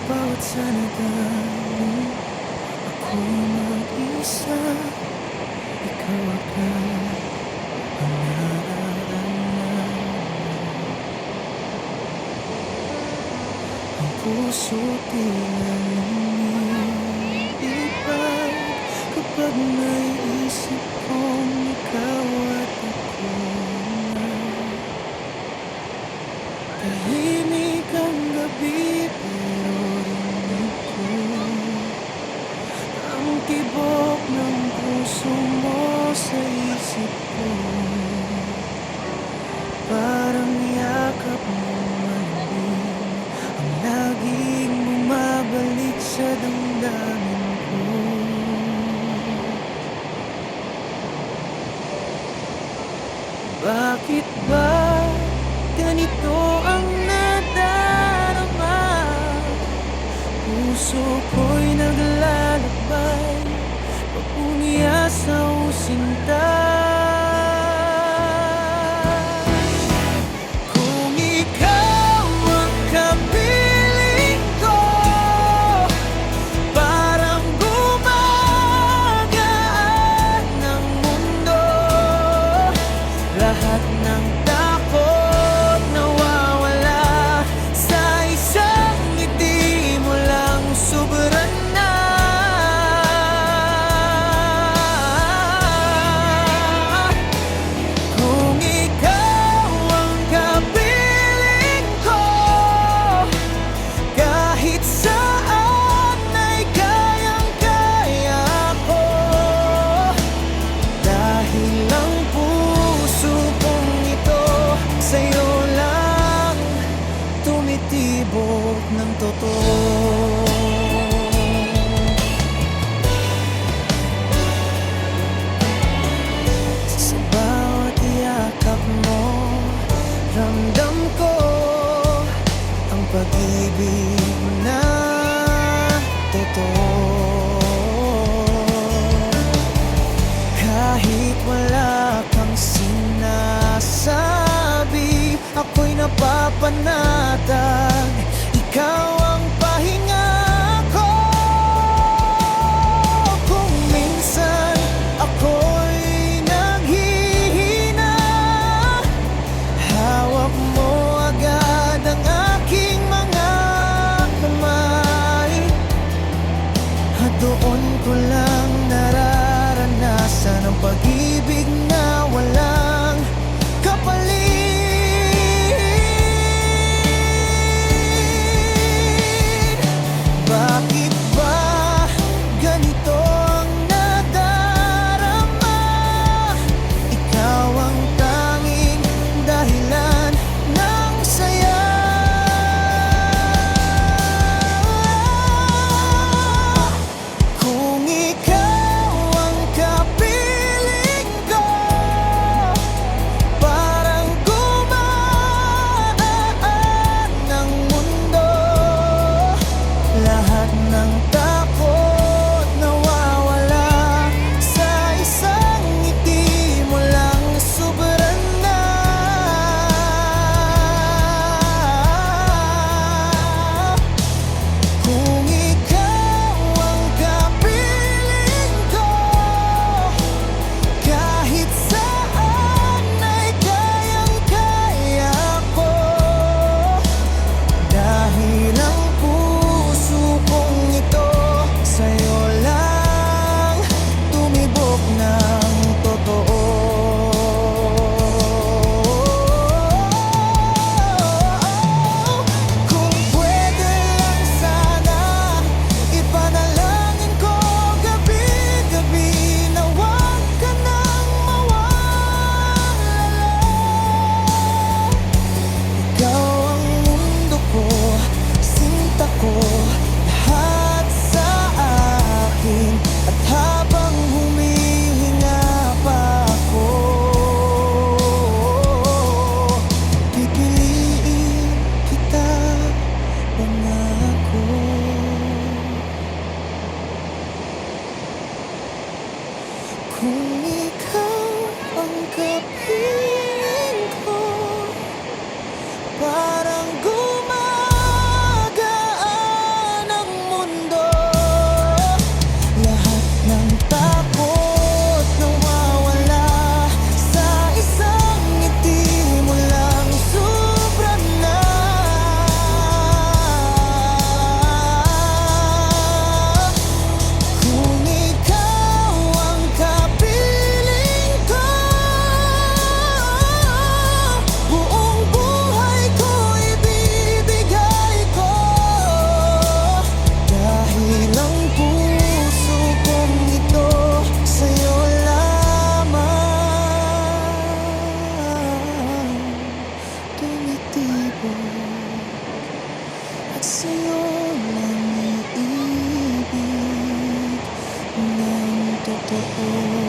bawat sanadali ako'y mag-isa. Ikaw agad ang naaalala. Ang puso tila lumilipad kapag naisip kong ikaw at ako na. Tahimik ang gabi pero rinig ko ang tibok ng puso mo sa isip ko. Parang yakap mo malamig ang laging bumabalik sa damdamin ko. Bakit ba ganito ang nadarama? Puso ko'y naglalakbay papunya sa usinta. Kung ikaw ang kapiling ko, parang gumagaan ng mundo. Lahat ng takot nawawala sa isang ngiti mo lang, sobrang na. Kung ikaw ang kapiling ko, kahit saan ay kayang-kaya ko. Dahil ang puso kong ito sa'yo lang tumitibok ng totoo. Sa bawat yakap mo, ramdam ko ang pag-ibig na totoo. Kahit wala kang sinasabi, ako'y napapanatag. Ikaw ang pahinga ko. Kung minsan ako'y naghihina, hawak mo agad ang aking mga kamay. At doon ko lang nararanasan ang pag-ibig na walang kapalit. Bakit ba ganito ang nadarama? Ikaw ang tanging dahilan ng saya. Kung ikaw ang kapiling ko, totoo.